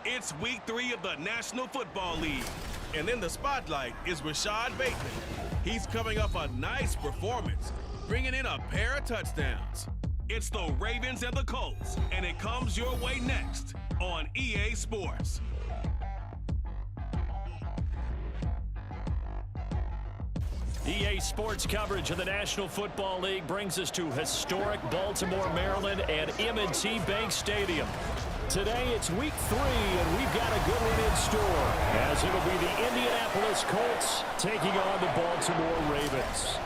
It's week 3 of the National Football League. And in the spotlight is Rashad Bateman. He's coming off a nice performance, bringing in a pair of touchdowns. It's the Ravens and the Colts, and it comes your way next on EA Sports. EA Sports coverage of the National Football League brings us to historic Baltimore, Maryland and M&T Bank Stadium. Today it's week 3, and we've got a good one in store, as it'll be the Indianapolis Colts taking on the Baltimore Ravens.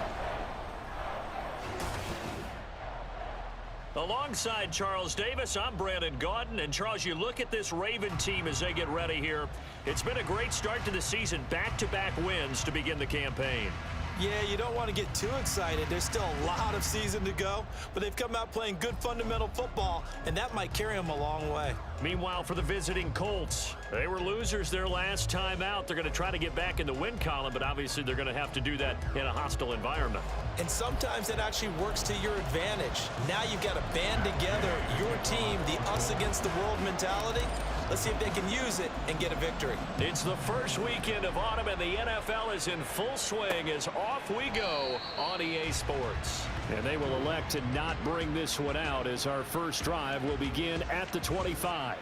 Alongside Charles Davis, I'm Brandon Gaudin. And Charles, you look at this Raven team as they get ready here. It's been a great start to the season, back-to-back wins to begin the campaign. Yeah, you don't want to get too excited. There's still a lot of season to go, but they've come out playing good fundamental football, and that might carry them a long way. Meanwhile, for the visiting Colts, they were losers their last time out. They're going to try to get back in the win column, but obviously they're going to have to do that in a hostile environment. And sometimes it actually works to your advantage. Now you've got to band together your team, the us against the world mentality. Let's see if they can use it and get a victory. It's the first weekend of autumn, and the NFL is in full swing as off we go on EA Sports. And they will elect to not bring this one out, as our first drive will begin at the 25.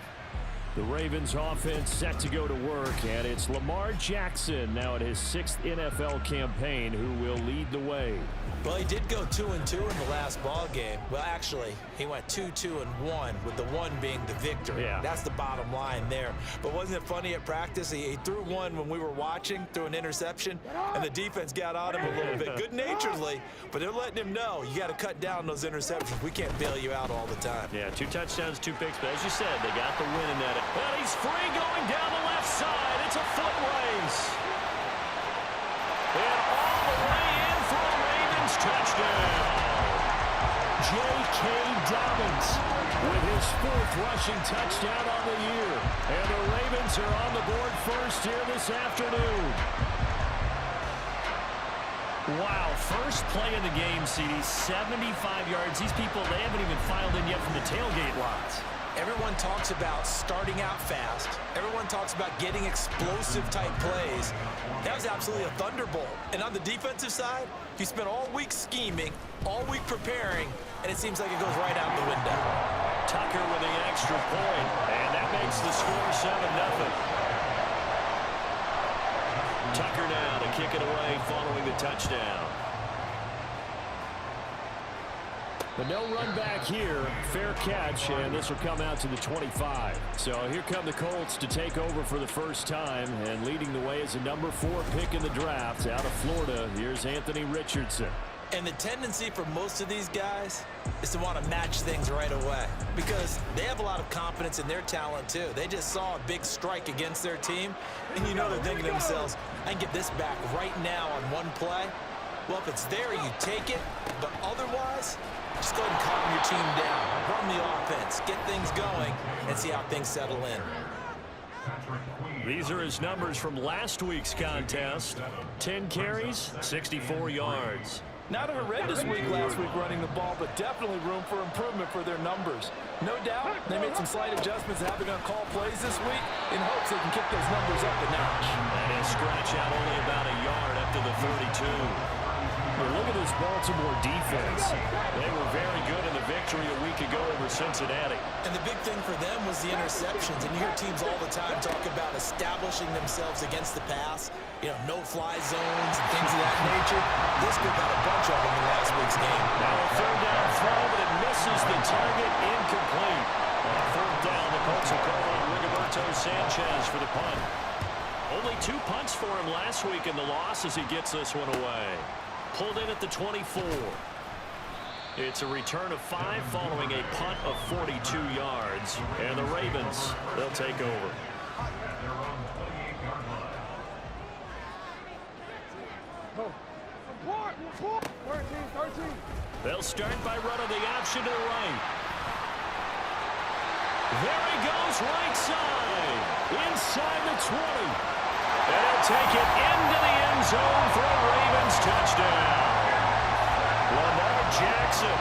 The Ravens offense set to go to work, and it's Lamar Jackson now at his 6th NFL campaign who will lead the way. Well, he did go 2-2 in the last ball game. Well, actually, he went 2-2-1, with the 1 being the victory. Yeah. That's the bottom line there. But wasn't it funny at practice? He threw one when we were watching, threw an interception, and the defense got on him a little bit, good-naturedly. But they're letting him know, you got to cut down those interceptions. We can't bail you out all the time. Yeah, 2 touchdowns, 2 picks. But as you said, they got the win in that. Well, he's free going down the left side. It's a foot race. And all the way in for a Ravens touchdown. J.K. Dobbins with his 4th rushing touchdown on the year. And the Ravens are on the board first here this afternoon. Wow, first play of the game, CD, 75 yards. These people, they haven't even filed in yet from the tailgate lots. Everyone talks about starting out fast. Everyone talks about getting explosive-type plays. That was absolutely a thunderbolt. And on the defensive side, you spent all week scheming, all week preparing, and it seems like it goes right out the window. Tucker with the extra point, and that makes the score 7-0. Tucker now to kick it away following the touchdown. But no run back here. Fair catch, and this will come out to the 25. So here come the Colts to take over for the first time, and leading the way is a number 4 pick in the draft out of Florida. Here's Anthony Richardson. And the tendency for most of these guys is to want to match things right away, because they have a lot of confidence in their talent too. They just saw a big strike against their team, and you know they're thinking to themselves, I can get this back right now on one play. Well, if it's there, you take it, but otherwise, just go ahead and calm your team down, run the offense, get things going, and see how things settle in. These are his numbers from last week's contest. 10 carries, 64 yards. Not a horrendous week last week running the ball, but definitely room for improvement for their numbers. No doubt, they made some slight adjustments to how they're going to call plays this week in hopes they can kick those numbers up a notch. And he'll scratch out only about a yard up to the 32. But look at this Baltimore defense. They were very good in the victory a week ago over Cincinnati. And the big thing for them was the interceptions. And you hear teams all the time talk about establishing themselves against the pass, you know, no-fly zones and things of that nature. This group had a bunch of them in last week's game. Now a 3rd down throw, but it misses the target, incomplete. On 4th down, the Colts will call on Rigoberto Sanchez for the punt. Only 2 punts for him last week in the loss as he gets this one away. Pulled in at the 24. It's a return of 5 following a punt of 42 yards. And the Ravens, they'll take over. They'll start by running the option to the right. There he goes, right side. Inside the 20. And he'll take it into the end zone for a Ravens touchdown. Lamar Jackson,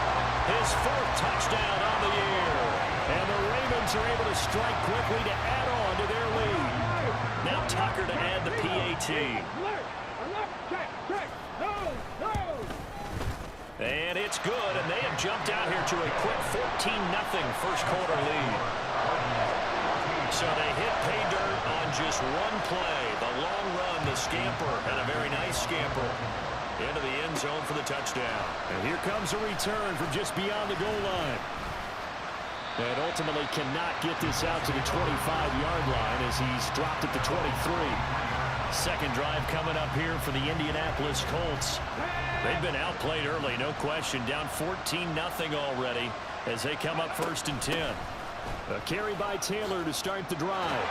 his 4th touchdown on the year. And the Ravens are able to strike quickly to add on to their lead. Now Tucker to add the PAT. And it's good, and they have jumped out here to a quick 14-0 first quarter lead. So they hit pay dirt on just one play. The long run, the scamper, and a very nice scamper into the end zone for the touchdown. And here comes a return from just beyond the goal line. And ultimately cannot get this out to the 25-yard line as he's dropped at the 23. Second drive coming up here for the Indianapolis Colts. They've been outplayed early, no question. Down 14-0 already as they come up 1st and 10. A carry by Taylor to start the drive.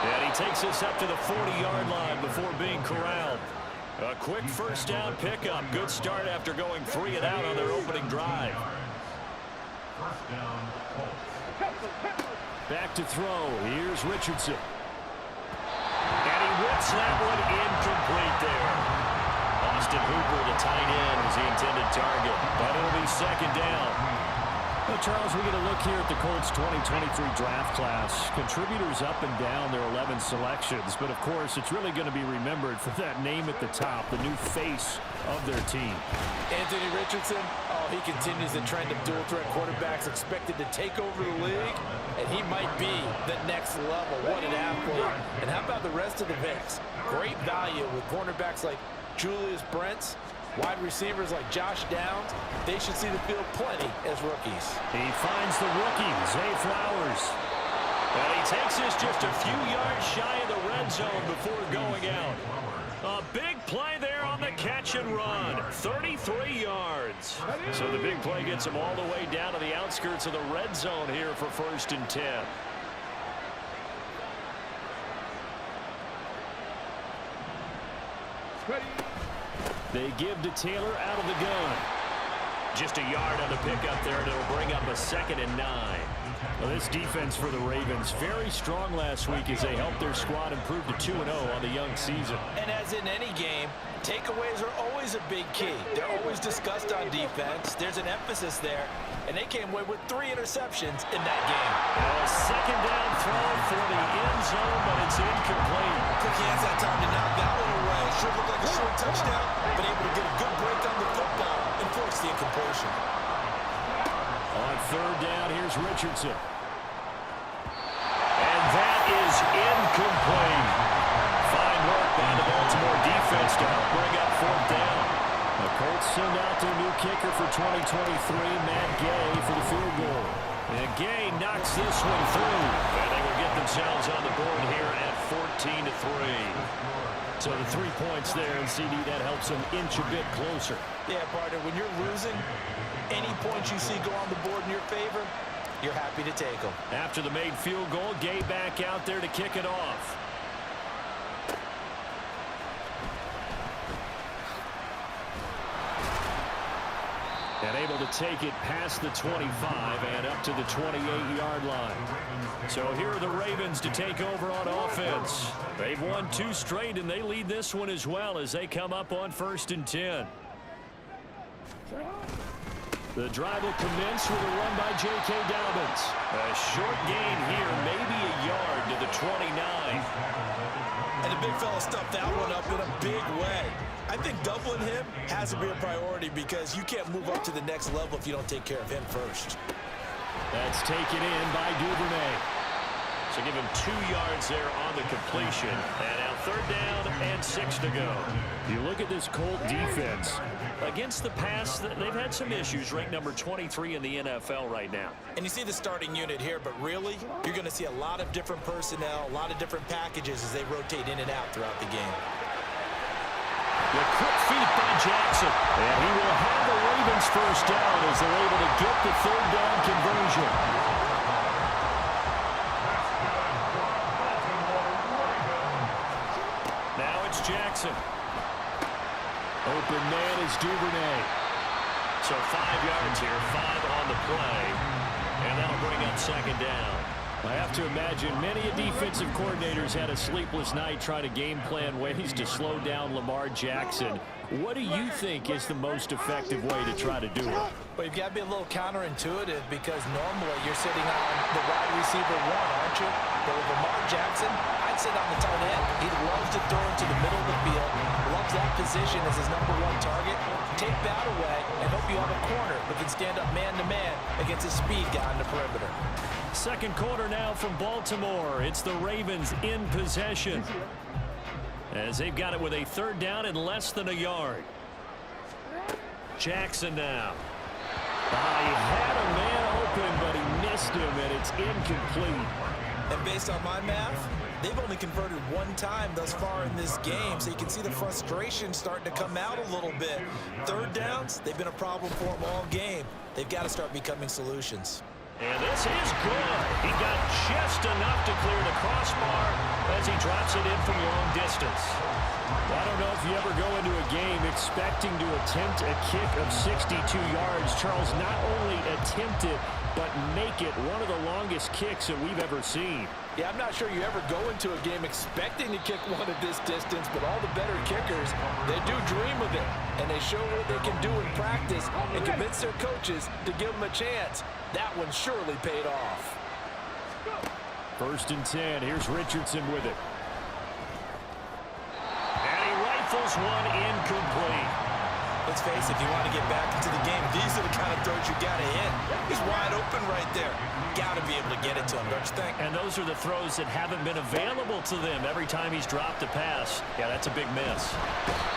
And he takes us up to the 40-yard line before being corralled. A quick first down pickup. Good start after going 3 and out on their opening drive. Back to throw. Here's Richardson. And he whips that one incomplete there. Austin Hooper, the tight end, was the intended target. But it'll be second down. Well, Charles, we get a look here at the Colts 2023 draft class. Contributors up and down their 11 selections. But, of course, it's really going to be remembered for that name at the top, the new face of their team. Anthony Richardson, he continues the trend of dual-threat quarterbacks expected to take over the league, and he might be the next level. What an athlete. And how about the rest of the mix? Great value with cornerbacks like Julius Brents, wide receivers like Josh Downs. They should see the field plenty as rookies. He finds the rookie, Zay Flowers. And he takes us just a few yards shy of the red zone before going out. A big play there on the catch and run. 33 yards. So the big play gets him all the way down to the outskirts of the red zone here for 1st and 10. They give to Taylor out of the gun. Just a yard on the pickup there, and it'll bring up a 2nd and 9. Well, this defense for the Ravens, very strong last week as they helped their squad improve to 2-0 on the young season. And as in any game, takeaways are always a big key. They're always discussed on defense. There's an emphasis there, and they came away with 3 interceptions in that game. A second down throw for the end zone, but it's incomplete. Quick hands that time to knock that one away. Sure looked like a short touchdown, but able to get a good break on the football and force the incompletion. On 3rd down, here's Richardson. And that is incomplete. Fine work by the Baltimore defense to help bring up 4th down. The Colts send out their new kicker for 2023, Matt Gay, for the field goal. And Gay knocks this one through. And they will get themselves on the board here at 14-3. So the 3 points there, and CD, that helps them inch a bit closer. Yeah, partner, when you're losing, any points you see go on the board in your favor, you're happy to take them. After the made field goal, Gay back out there to kick it off. And able to take it past the 25 and up to the 28-yard line. So here are the Ravens to take over on offense. They've won 2 straight, and they lead this one as well as they come up on 1st and 10. The drive will commence with a run by J.K. Dobbins. A short gain here, maybe a yard to the 29. And the big fella stuffed that one up in a big way. I think doubling him has to be a priority because you can't move up to the next level if you don't take care of him first. That's taken in by Duvernay. So give him 2 yards there on the completion. And now 3rd down and 6 to go. You look at this Colt defense. Against the pass, they've had some issues. Ranked number 23 in the NFL right now. And you see the starting unit here, but really, you're going to see a lot of different personnel, a lot of different packages as they rotate in and out throughout the game. The quick feet by Jackson. And he will have the Ravens first down as they're able to get the 3rd down conversion. Now it's Jackson. Open man is Duvernay. So 5 yards here, 5 on the play. And that'll bring up 2nd down. I have to imagine many defensive coordinators had a sleepless night trying to game plan ways to slow down Lamar Jackson. What do you think is the most effective way to try to do it? Well, you've got to be a little counterintuitive because normally you're sitting on the wide receiver one, aren't you? But with Lamar Jackson, I'd sit on the tight end. He loves to throw into the middle of the field, loves that position as his #1 target. Take that away and hope you have a corner that can stand up man-to-man against a speed guy on the perimeter. Second quarter now from Baltimore. It's the Ravens in possession, as they've got it with a 3rd down and less than a yard. Jackson now. He had a man open, but he missed him, and it's incomplete. And based on my math, they've only converted 1 time thus far in this game, so you can see the frustration starting to come out a little bit. 3rd downs, they've been a problem for them all game. They've got to start becoming solutions. And this is good. He got just enough to clear the crossbar as he drops it in from long distance. I don't know if you ever go into a game expecting to attempt a kick of 62 yards. Charles, not only attempt it, but make it one of the longest kicks that we've ever seen. Yeah, I'm not sure you ever go into a game expecting to kick one at this distance, but all the better kickers, they do dream of it, and they show what they can do in practice and convince their coaches to give them a chance. That one surely paid off. 1st and 10. Here's Richardson with it. And he rifles one incomplete. Let's face it, if you want to get back into the game, these are the kind of throws you got to hit. He's wide open right there. Got to be able to get it to him, don't you think? And those are the throws that haven't been available to them every time he's dropped a pass. Yeah, that's a big miss.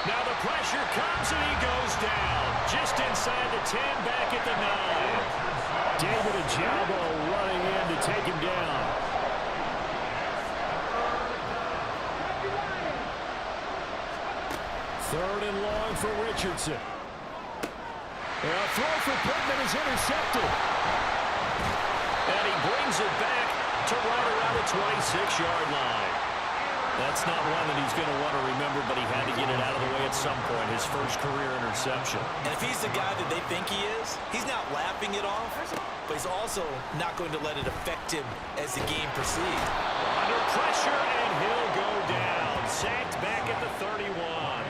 Now the pressure comes and he goes down. Just inside the 10, back at the 9. David Ojabo running in to take him down. Third and long for Richardson. And a throw for Pittman is intercepted. And he brings it back to right around the 26-yard line. That's not one that he's going to want to remember, but he had to get it out of the way at some point, his first career interception. And if he's the guy that they think he is, he's not laughing it off, but he's also not going to let it affect him as the game proceeds. Under pressure, and he'll go down. Sacked back at the 31.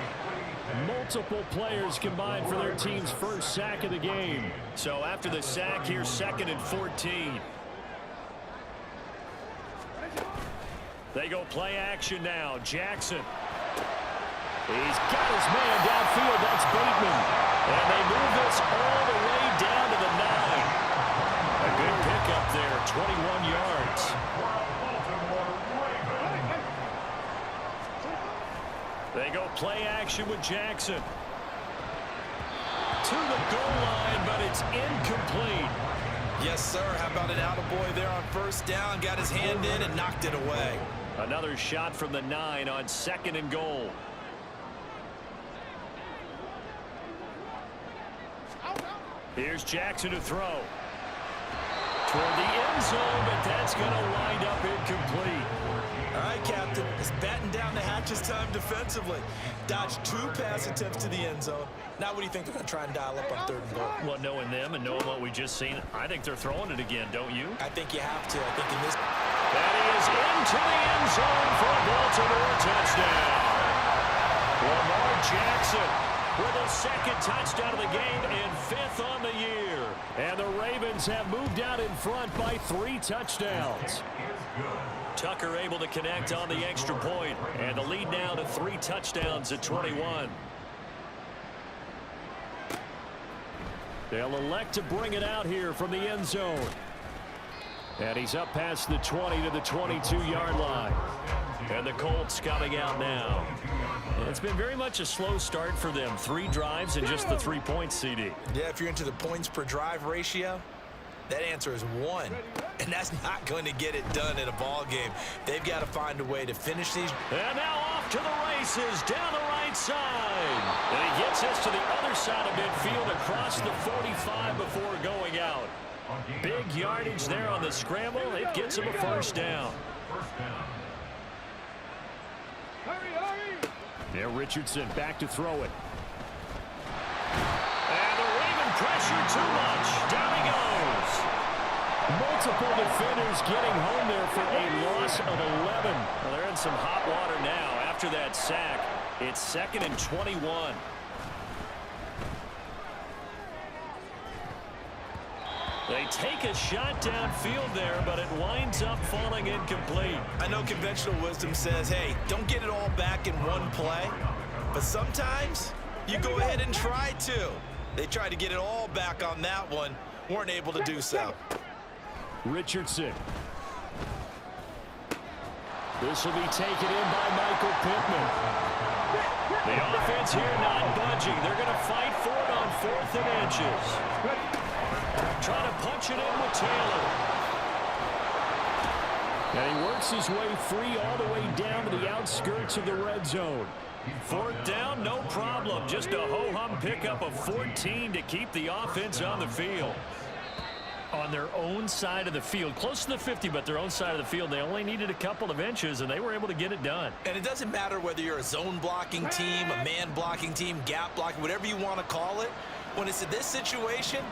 Multiple players combined for their team's first sack of the game. So after the sack, here's 2nd and 14. They go play action now. Jackson. He's got his man downfield. That's Bateman. And they move this all the way down to the 9. A good pickup there, 21 yards. They go play action with Jackson. To the goal line, but it's incomplete. Yes, sir. How about an attaboy there on 1st down? Got his hand in and knocked it away. Another shot from the 9 on 2nd and goal. Here's Jackson to throw. Toward the end zone, but that's going to wind up incomplete. All right, Captain. It's batten down the hatches time defensively. Dodged 2 pass attempts to the end zone. Now what do you think they're going to try and dial up on 3rd and goal? Well, knowing them and knowing what we just seen, I think they're throwing it again, don't you? I think you have to. I think in this... That he is into the end zone for a Baltimore touchdown. Lamar Jackson with a 2nd touchdown of the game and 5th on the year. And the Ravens have moved out in front by 3 touchdowns. Tucker able to connect on the extra point, and the lead now to 3 touchdowns at 21. They'll elect to bring it out here from the end zone. And he's up past the 20 to the 22-yard line. And the Colts coming out now. It's been very much a slow start for them. 3 drives and just the 3 points, CD. Yeah, if you're into the points per drive ratio, that answer is 1. And that's not going to get it done in a ball game. They've got to find a way to finish these. And now off to the races down the right side. And he gets us to the other side of midfield across the 45 before going out. Big yardage there on the scramble. It gets him a 1st down. There, Richardson back to throw it. And the Raven pressure too much. Down he goes. Multiple defenders getting home there for a loss of 11. Well, they're in some hot water now after that sack. It's 2nd and 21. They take a shot downfield there, but it winds up falling incomplete. I know conventional wisdom says, hey, don't get it all back in one play. But sometimes you go ahead and try to. They tried to get it all back on that one. Weren't able to do so. Richardson. This will be taken in by Michael Pittman. The offense here not budging. They're going to fight for it on 4th and inches. Trying to punch it in with Taylor. And he works his way free all the way down to the outskirts of the red zone. 4th down, no problem. Just a ho-hum pickup of 14 to keep the offense on the field. On their own side of the field, close to the 50, but their own side of the field, they only needed a couple of inches, and they were able to get it done. And it doesn't matter whether you're a zone blocking team, a man blocking team, gap blocking, whatever you want to call it. When it's in this situation,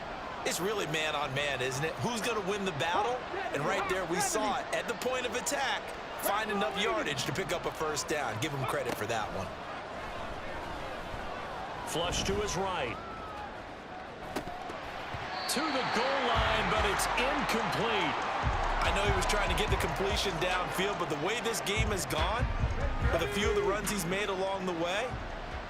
it's really man on man, isn't it? Who's going to win the battle? And right there we saw it. At the point of attack, find enough yardage to pick up a 1st down. Give him credit for that one. Flush to his right. To the goal line, but it's incomplete. I know he was trying to get the completion downfield, but the way this game has gone, with a few of the runs he's made along the way,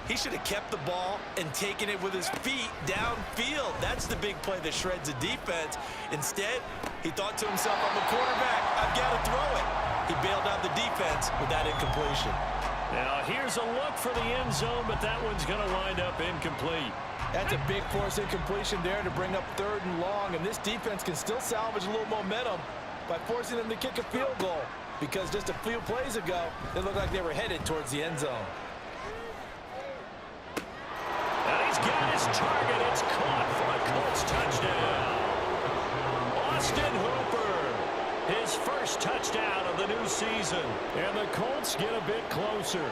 he should have kept the ball and taken it with his feet downfield. That's the big play that shreds the defense. Instead, he thought to himself, I'm a quarterback, I've got to throw it. He bailed out the defense with that incompletion. Now here's a look for the end zone, but that one's going to wind up incomplete. That's a big force incompletion there to bring up 3rd and long, and this defense can still salvage a little momentum by forcing them to kick a field goal, because just a few plays ago, it looked like they were headed towards the end zone. And he's got his target. It's caught for a Colts touchdown. Austin Hooper, his first touchdown of the new season. And the Colts get a bit closer.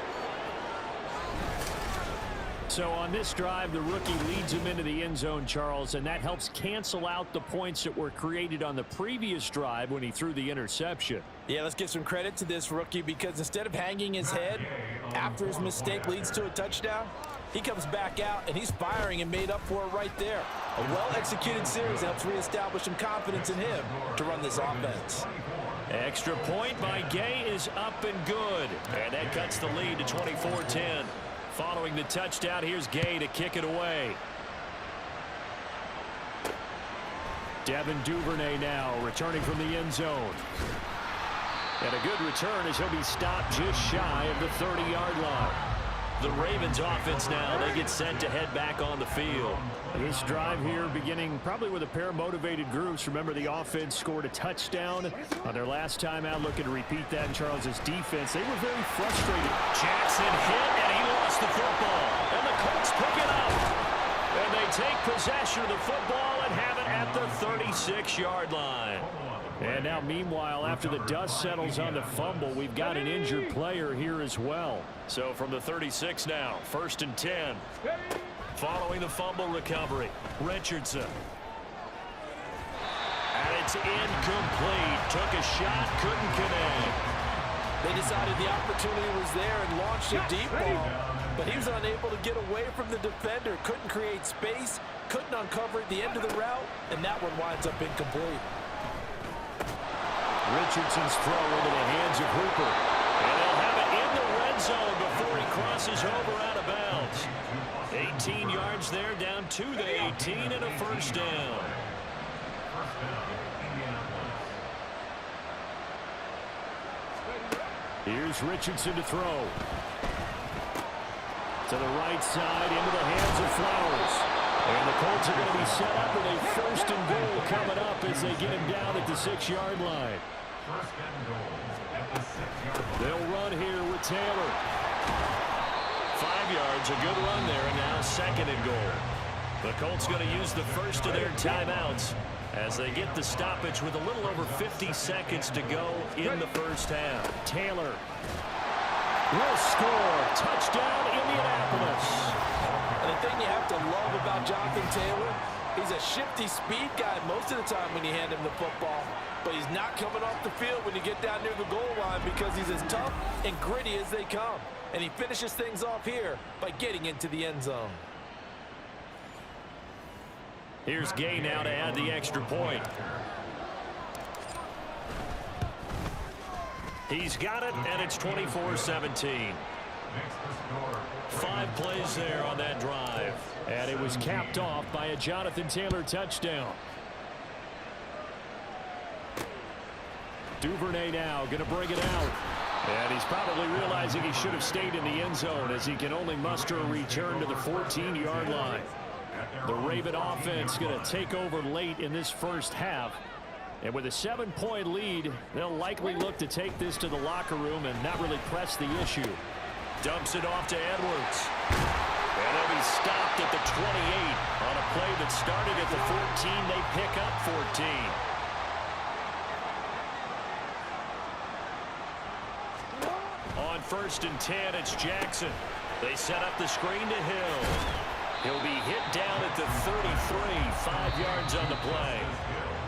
So on this drive, the rookie leads him into the end zone, Charles, and that helps cancel out the points that were created on the previous drive when he threw the interception. Yeah, let's give some credit to this rookie, because instead of hanging his head after his mistake leads to a touchdown, he comes back out and he's firing and made up for it right there. A well-executed series helps reestablish some confidence in him to run this offense. Extra point by Gay is up and good. And that cuts the lead to 24-10. Following the touchdown, here's Gay to kick it away. Devin Duvernay now returning from the end zone. And a good return as he'll be stopped just shy of the 30-yard line. The Ravens offense now, they get set to head back on the field. This drive here beginning probably with a pair of motivated groups. Remember, the offense scored a touchdown on their last time out. Looking to repeat that in Charles's defense. They were very frustrated. Jackson hit, and he lost the football. And the Colts pick it up. And they take possession of the football and have it at the 36-yard line. And now, meanwhile, after the dust settles on the fumble, we've got an injured player here as well. So from the 36 now, 1st and 10. Following the fumble recovery, Richardson. And it's incomplete. Took a shot, couldn't connect. They decided the opportunity was there and launched a deep ball, but he was unable to get away from the defender, couldn't create space, couldn't uncover at the end of the route, and that one winds up incomplete. Richardson's throw into the hands of Hooper. And they'll have it in the red zone before he crosses over out of bounds. 18 yards there, down to the 18, and a 1st down. Here's Richardson to throw. To the right side, into the hands of Flowers. And the Colts are going to be set up with a 1st and goal coming up as they get him down at the 6-yard line. They'll run here with Taylor. 5 yards, a good run there, and now 2nd and goal. The Colts going to use the first of their timeouts as they get the stoppage with a little over 50 seconds to go in the first half. Taylor will score. Touchdown, Indianapolis. And the thing you have to love about Jonathan Taylor, He's a shifty speed guy most of the time when you hand him the football, but he's not coming off the field when you get down near the goal line because he's as tough and gritty as they come. And he finishes things off here by getting into the end zone. Here's Gay now to add the extra point. He's got it, and it's 24-17. 5 plays there on that drive. And it was capped off by a Jonathan Taylor touchdown. Duvernay now going to bring it out. And he's probably realizing he should have stayed in the end zone as he can only muster a return to the 14-yard line. The Raven offense going to take over late in this first half. And with a 7-point lead, they'll likely look to take this to the locker room and not really press the issue. Dumps it off to Edwards. And he'll be stopped at the 28 on a play that started at the 14. They pick up 14. On 1st and 10, it's Jackson. They set up the screen to Hill. He'll be hit down at the 33, 5 yards on the play.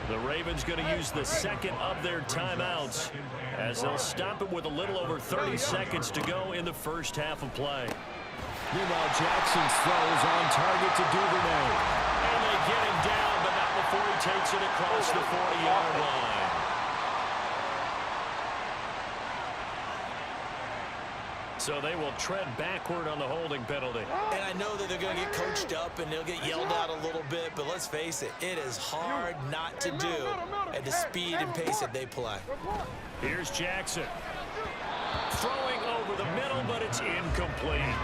The Ravens going to use the second of their timeouts as they'll stop it with a little over 30 seconds to go in the first half of play. Meanwhile, Jackson's throw is on target to Duvernay. And they get him down, but not before he takes it across the 40-yard line. So they will tread backward on the holding penalty. And I know that they're going to get coached up and they'll get yelled at a little bit, but let's face it, it is hard not to do at the speed and pace that they play. Here's Jackson. Throwing over the middle, but it's incomplete.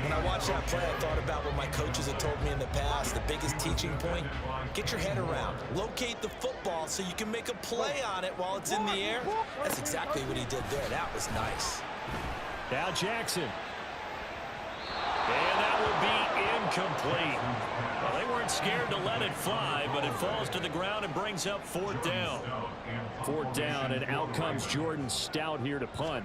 When I watched that play, I thought about what my coaches have told me in the past. The biggest teaching point, get your head around. Locate the football so you can make a play on it while it's in the air. That's exactly what he did there. That was nice. Now Jackson. And that will be incomplete. Well, they weren't scared to let it fly, but it falls to the ground and brings up 4th down. 4th down, and out comes Jordan Stout here to punt.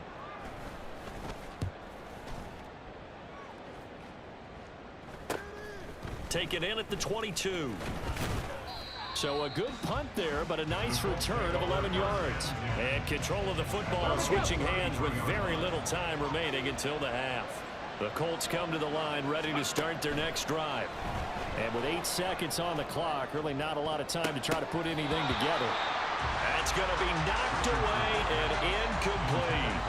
Take it in at the 22. So a good punt there, but a nice return of 11 yards. And control of the football switching hands with very little time remaining until the half. The Colts come to the line ready to start their next drive. And with 8 seconds on the clock, really not a lot of time to try to put anything together. That's going to be knocked away and incomplete.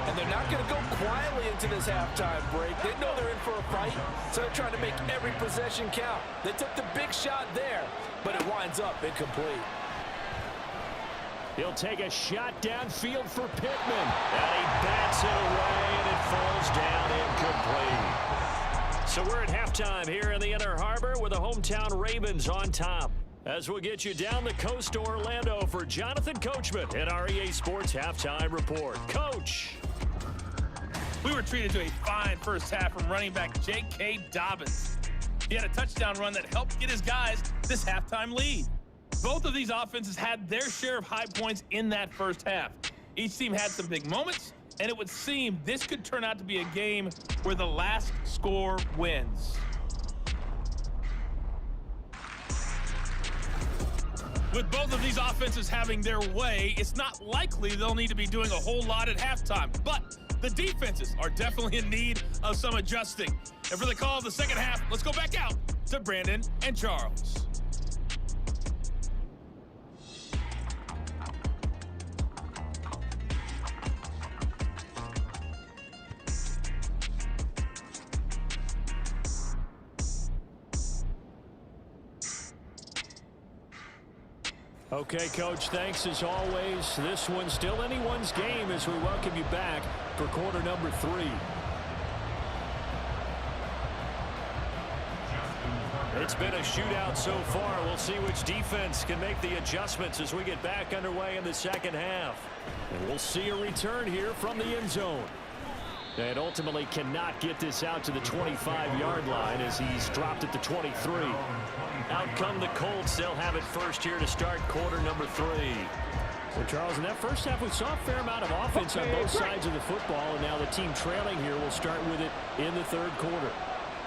And they're not going to go quietly into this halftime break. They know they're in for a fight, so they're trying to make every possession count. They took the big shot there, but it winds up incomplete. He'll take a shot downfield for Pittman. And he bats it away, and it falls down incomplete. So we're at halftime here in the Inner Harbor with the hometown Ravens on top. As we'll get you down the coast to Orlando for Jonathan Coachman at our EA Sports Halftime Report. Coach. We were treated to a fine first half from running back J.K. Dobbins. He had a touchdown run that helped get his guys this halftime lead. Both of these offenses had their share of high points in that first half. Each team had some big moments, and it would seem this could turn out to be a game where the last score wins. With both of these offenses having their way, it's not likely they'll need to be doing a whole lot at halftime. But the defenses are definitely in need of some adjusting. And for the call of the second half, let's go back out to Brandon and Charles. Okay, Coach, thanks as always. This one's still anyone's game as we welcome you back for quarter number 3. It's been a shootout so far. We'll see which defense can make the adjustments as we get back underway in the second half. And we'll see a return here from the end zone. And ultimately cannot get this out to the 25-yard line as he's dropped at the 23. Out come the Colts. They'll have it first here to start quarter number 3. So, Charles, in that first half, we saw a fair amount of offense on both sides of the football, and now the team trailing here will start with it in the third quarter.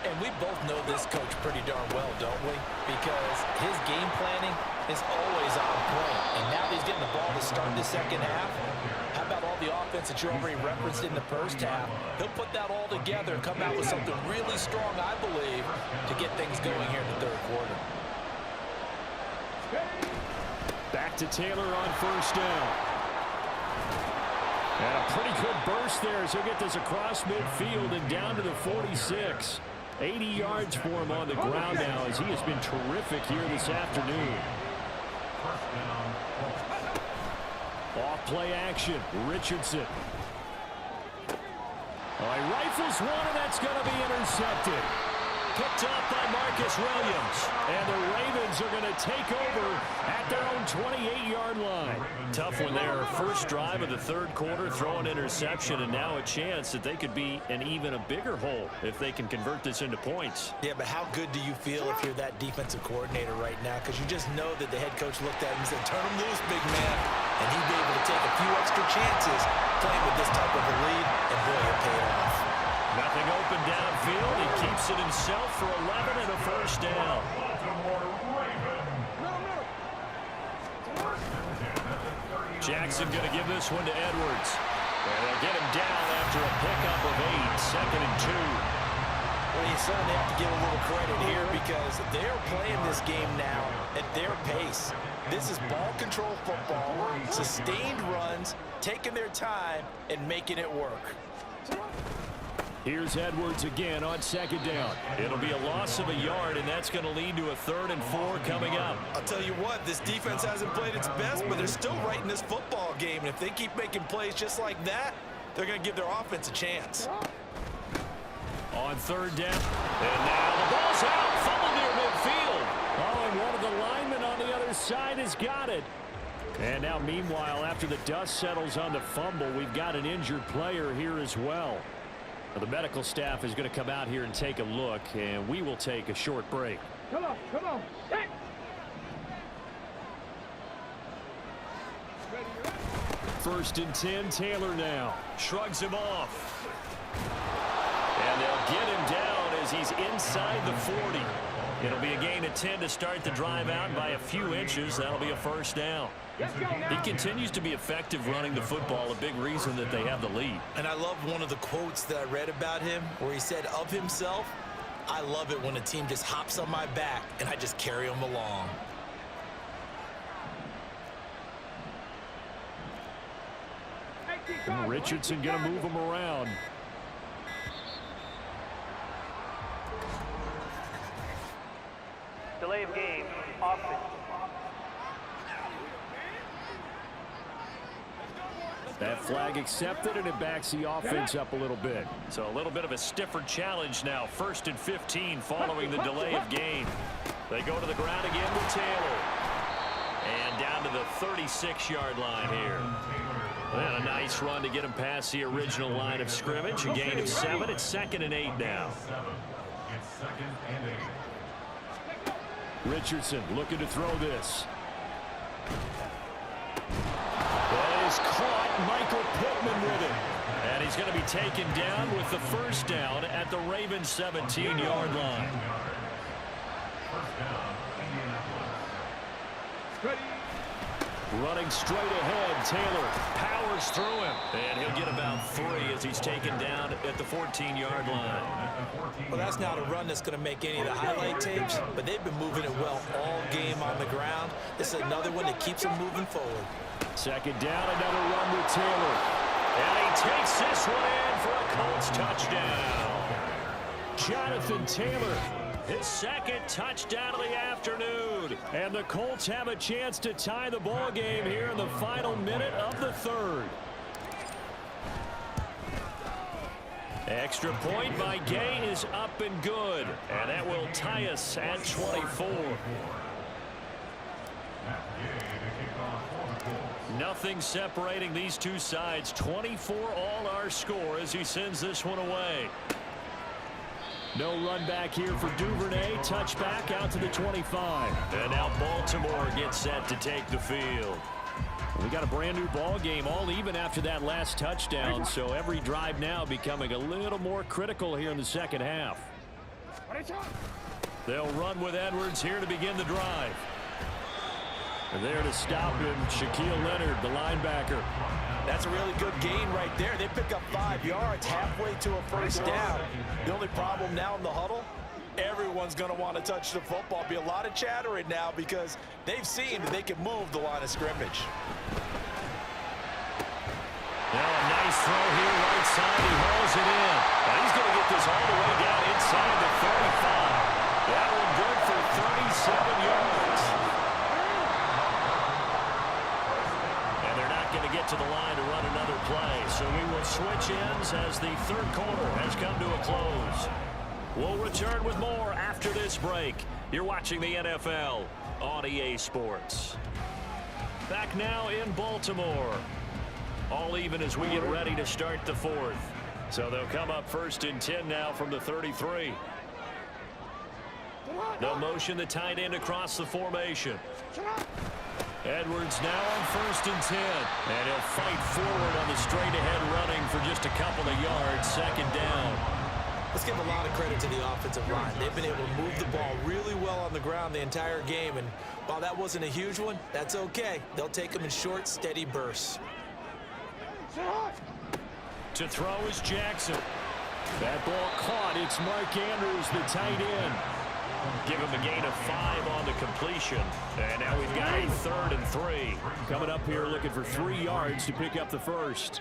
And we both know this coach pretty darn well, don't we? Because his game planning is always on point. And now that he's getting the ball to start the second half, how about all the offense that you already referenced in the first half? He'll put that all together and come out with something really strong, I believe, to get things going here in the third quarter. Back to Taylor on first down. And a pretty good burst there as he'll get this across midfield and down to the 46. 80 yards for him on the ground now as he has been terrific here this afternoon. Off play action. Richardson. All right, rifles one, and that's going to be intercepted. Picked up by Marcus Williams. And the Ravens are going to take over at their own 28-yard line. Tough one there. First drive of the third quarter, throw an interception, and now a chance that they could be an even a bigger hole if they can convert this into points. Yeah, but how good do you feel if you're that defensive coordinator right now? Because you just know that the head coach looked at him and said, turn him loose, big man. And he'd be able to take a few extra chances playing with this type of a lead, and boy, it paid off. Nothing open downfield. He keeps it himself for 11 and a first down. Jackson going to give this one to Edwards. And they'll get him down after a pickup of 8, 2nd and 2. Well, you certainly have to give a little credit here because they're playing this game now at their pace. This is ball control football, sustained runs, taking their time, and making it work. Here's Edwards again on second down. It'll be a loss of a yard, and that's going to lead to a 3rd and 4 coming up. I'll tell you what, this defense hasn't played its best, but they're still right in this football game. And if they keep making plays just like that, they're going to give their offense a chance. On 3rd down, and now the ball's out, fumbled near midfield. Oh, and one of the linemen on the other side has got it. And now, meanwhile, after the dust settles on the fumble, we've got an injured player here as well. Now, the medical staff is going to come out here and take a look, and we will take a short break. Come on. Hey. 1st and 10, Taylor now. Shrugs him off. And they'll get him down as he's inside the 40. It'll be a gain of 10 to start the drive out by a few inches. That'll be a first down. He continues to be effective running the football, a big reason that they have the lead. And I love one of the quotes that I read about him where he said of himself, I love it when a team just hops on my back and I just carry them along. And Richardson going to move him around. Delay of game, offense. That flag accepted, and it backs the offense up a little bit. So a little bit of a stiffer challenge now. 1st and 15 following the delay of game. They go to the ground again with Taylor. And down to the 36-yard line here. And a nice run to get him past the original line of scrimmage. A gain of 7. It's 2nd and 8 now. Richardson looking to throw this. That is caught. Michael Pittman with it. And he's going to be taken down with the first down at the Ravens 17-yard line. Running straight ahead, Taylor Powers through him. And he'll get about 3 as he's taken down at the 14-yard line. Well, that's not a run that's going to make any of the highlight tapes, but they've been moving it well all game on the ground. This is another one that keeps them moving forward. 2nd down, another run with Taylor. And he takes this one in for a Colts touchdown. Jonathan Taylor. His 2nd touchdown of the afternoon. And the Colts have a chance to tie the ball game here in the final minute of the 3rd. Extra point by Gay is up and good. And that will tie us at 24. Nothing separating these two sides. 24 all our score as he sends this one away. No run back here for Duvernay. Touchback out to the 25. And now Baltimore gets set to take the field. We got a brand new ball game, all even after that last touchdown. So every drive now becoming a little more critical here in the second half. They'll run with Edwards here to begin the drive. And there to stop him, Shaquille Leonard, the linebacker. That's a really good gain right there. They pick up 5 yards halfway to a first down. The only problem now in the huddle, everyone's going to want to touch the football. Be a lot of chattering now because they've seen that they can move the line of scrimmage. Now a nice throw here right side. He hauls it in. And he's going to get this all the way down inside the 35. That one good for 37 yards. And they're not going to get to the line to run another play. So we will switch ends as the third quarter has come to a close. We'll return with more after this break. You're watching the NFL on EA Sports. Back now in Baltimore. All even as we get ready to start the fourth. So they'll come up 1st and 10 now from the 33. They'll motion the tight end across the formation. Edwards now on 1st and 10. And he'll fight forward on the straight-ahead running for just a couple of yards. 2nd down. Let's give a lot of credit to the offensive line. They've been able to move the ball really well on the ground the entire game. And while that wasn't a huge one, that's okay. They'll take them in short, steady bursts. To throw is Jackson. That ball caught. It's Mark Andrews, the tight end. Give him a gain of 5 on the completion. And now we've got a 3rd and 3. Coming up here looking for 3 yards to pick up the first.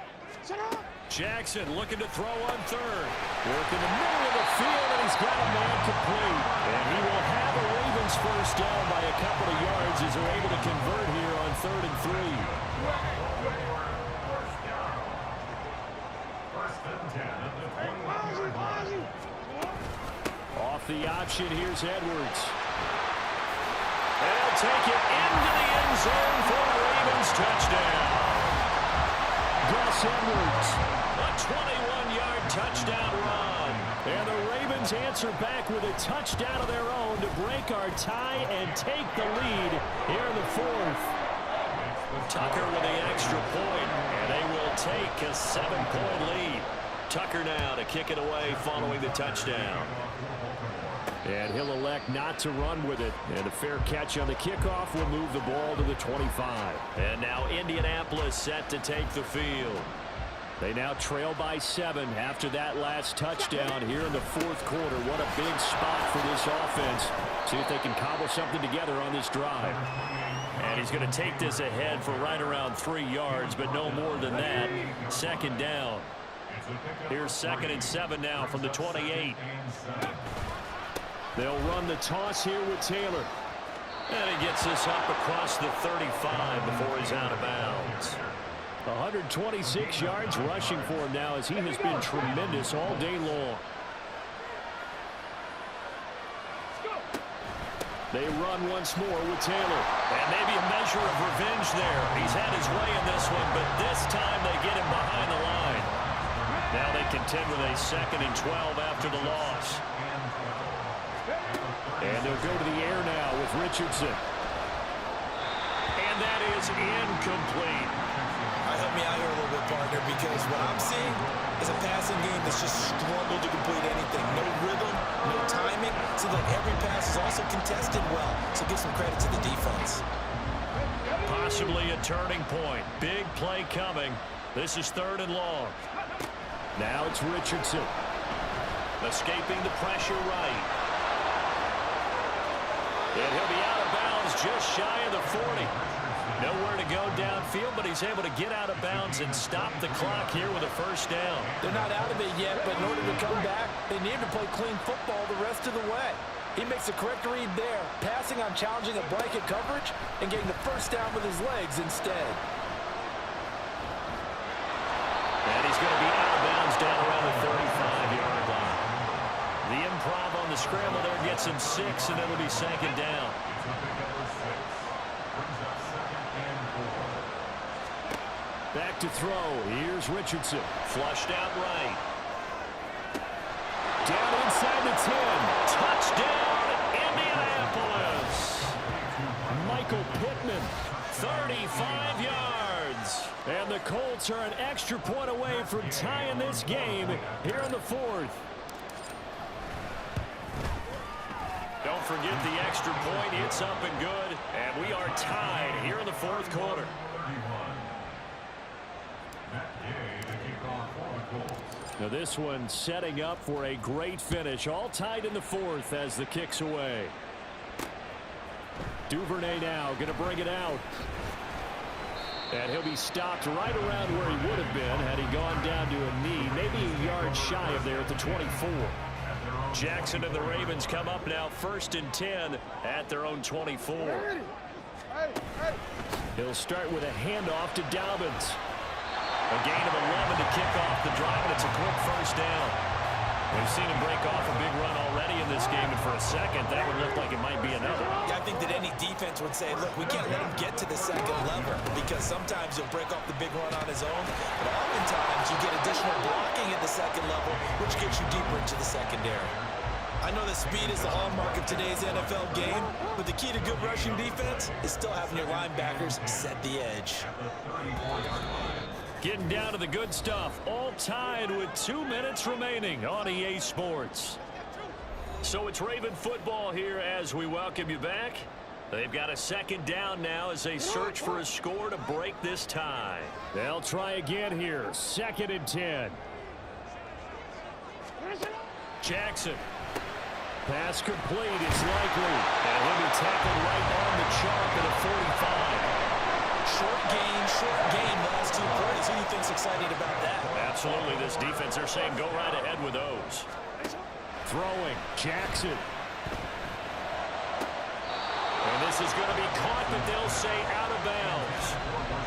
Jackson looking to throw on 3rd. Work in the middle of the field, and he's got a man complete. And he will have a Ravens first down by a couple of yards as they're able to convert here on 3rd and 3. Off the option, here's Edwards. And he'll take it into the end zone for a Ravens touchdown. Gus Edwards, a 21-yard touchdown run. And the Ravens answer back with a touchdown of their own to break our tie and take the lead here in the fourth. Tucker with the extra point, and they will take a 7-point lead. Tucker now to kick it away following the touchdown. And he'll elect not to run with it. And a fair catch on the kickoff will move the ball to the 25. And now Indianapolis set to take the field. They now trail by 7 after that last touchdown here in the fourth quarter. What a big spot for this offense. See if they can cobble something together on this drive. And he's going to take this ahead for right around 3 yards, but no more than that. 2nd down. Here's 2nd and 7 now from the 28. They'll run the toss here with Taylor. And he gets this up across the 35 before he's out of bounds. 126 yards rushing for him now as he has been tremendous all day long. They run once more with Taylor. And maybe a measure of revenge there. He's had his way in this one, but this time they get him behind the line. Now they contend with a 2nd and 12 after the loss. And they'll go to the air now with Richardson. And that is incomplete. Help me out here a little bit, partner, because what I'm seeing is a passing game that's just struggled to complete anything. No rhythm, no timing. Seems like every pass is also contested well, so give some credit to the defense. Possibly a turning point. Big play coming. This is 3rd and long. Now it's Richardson. Escaping the pressure right. And he'll be out of bounds just shy of the 40. Nowhere to go downfield, but he's able to get out of bounds and stop the clock here with a first down. They're not out of it yet, but in order to come back, they need to play clean football the rest of the way. He makes the correct read there, passing on challenging a blanket coverage and getting the first down with his legs instead. And he's going to be out of bounds down around the 35-yard line. The improv on the scramble there gets him 6, and it'll be 2nd down. Back to throw. Here's Richardson. Flushed out right. Down inside the 10. Touchdown, Indianapolis. Michael Pittman, 35 yards. And the Colts are an extra point away from tying this game here in the fourth. forget the extra point. It's up and good, and we are tied here in the fourth quarter. Now this one setting up for a great finish. All tied in the fourth as the kick's away. Duvernay now going to bring it out. And he'll be stopped right around where he would have been had he gone down to a knee. Maybe a yard shy of there at the 24. Jackson and the Ravens come up now 1st and 10 at their own 24. He'll start with a handoff to Dobbins. A gain of 11 to kick off the drive, and it's a quick first down. We've seen him break off a big run already in this game, and for a second, that would look like it might be another. Yeah, I think that any defense would say, look, we can't let him get to the second level because sometimes he'll break off the big run on his own, but oftentimes you get additional blocking at the second level, which gets you deeper into the secondary. I know that speed is the hallmark of today's NFL game, but the key to good rushing defense is still having your linebackers set the edge. Getting down to the good stuff, all tied with 2 minutes remaining on EA Sports. So it's Raven football here as we welcome you back. They've got a second down now as they search for a score to break this tie. They'll try again here, 2nd and 10. Jackson. Pass complete, it's likely. And he'll be tackled right on the chalk at a 45. Short gain, last 2 plays. Who do you think's excited about that? Absolutely, this defense, they're saying go right ahead with those. Throwing, Jackson. And this is going to be caught, but they'll say out of bounds.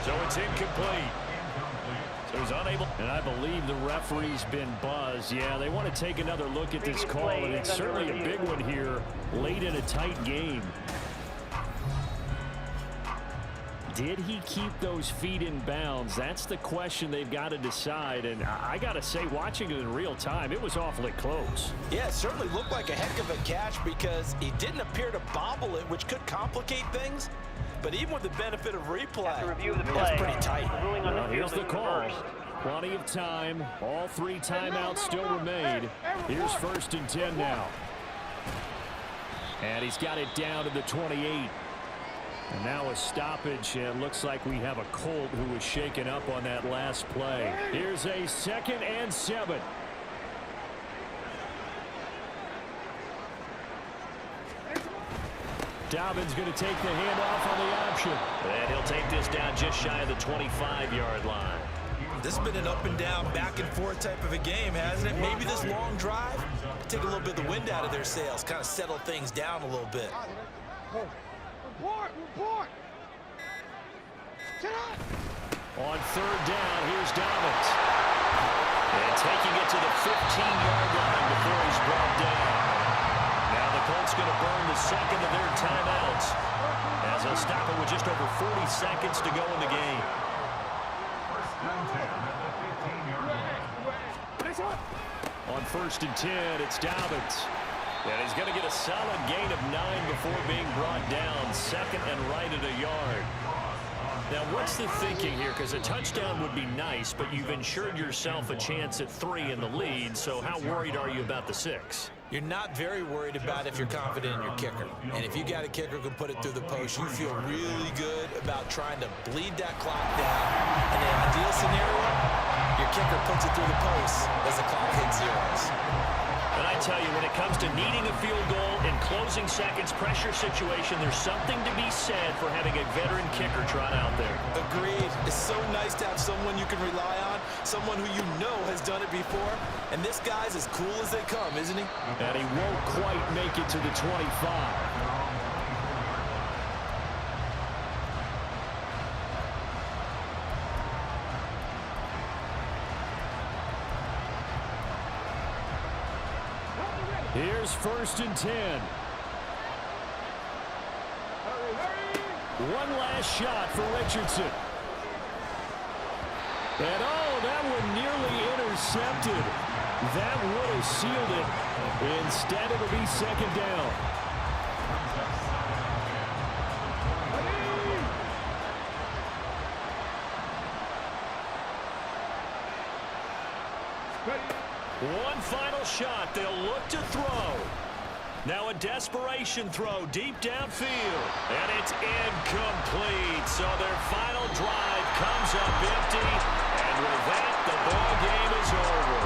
So it's incomplete. So he's unable. And I believe the referee's been buzzed. Yeah, they want to take another look at this call, and it's certainly a big one here late in a tight game. Did he keep those feet in bounds? That's the question they've got to decide. And I got to say, watching it in real time, it was awfully close. Yeah, it certainly looked like a heck of a catch because he didn't appear to bobble it, which could complicate things. But even with the benefit of replay, that's pretty tight. Here's the call. Plenty of time. All 3 timeouts still remain. Here's 1st and 10 now. And he's got it down to the 28. And now a stoppage, and it looks like we have a Colt who was shaken up on that last play. Here's a 2nd and 7. Dobbins going to take the handoff on the option. And he'll take this down just shy of the 25-yard line. This has been an up and down, back and forth type of a game, hasn't it? Maybe this long drive take a little bit of the wind out of their sails, kind of settle things down a little bit. Report! On 3rd down, here's Dobbins. And taking it to the 15-yard line before he's brought down. Now the Colts going to burn the 2nd of their timeouts as they'll stop it with just over 40 seconds to go in the game. On 1st and 10, it's Dobbins. And he's going to get a solid gain of 9 before being brought down. 2nd and right at a yard. Now, what's the thinking here? Because a touchdown would be nice, but you've ensured yourself a chance at 3 in the lead, so how worried are you about the 6? You're not very worried about if you're confident in your kicker. And if you got a kicker who can put it through the post, you feel really good about trying to bleed that clock down. And in an ideal scenario, your kicker puts it through the post as the clock hits zeros. But I tell you, when it comes to needing a field goal in closing seconds, pressure situation, there's something to be said for having a veteran kicker trot out there. Agreed. It's so nice to have someone you can rely on, someone who you know has done it before. And this guy's as cool as they come, isn't he? And he won't quite make it to the 25. Here's 1st and 10. One last shot for Richardson. And oh, that one nearly intercepted. That would have sealed it. Instead, it'll be 2nd down. One final shot. They'll look to throw. Now a desperation throw deep downfield. And it's incomplete. So their final drive comes up empty. And with that, the ball game is over.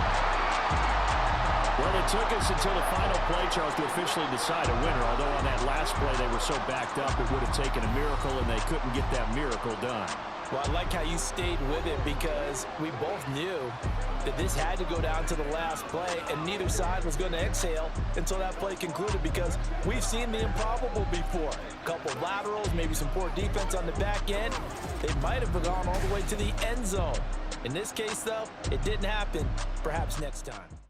Well, it took us until the final play, Charles, to officially decide a winner. Although on that last play they were so backed up, it would have taken a miracle, and they couldn't get that miracle done. Well, I like how you stayed with it because we both knew that this had to go down to the last play, and neither side was going to exhale until that play concluded because we've seen the improbable before. A couple of laterals, maybe some poor defense on the back end. They might have gone all the way to the end zone. In this case, though, it didn't happen. Perhaps next time.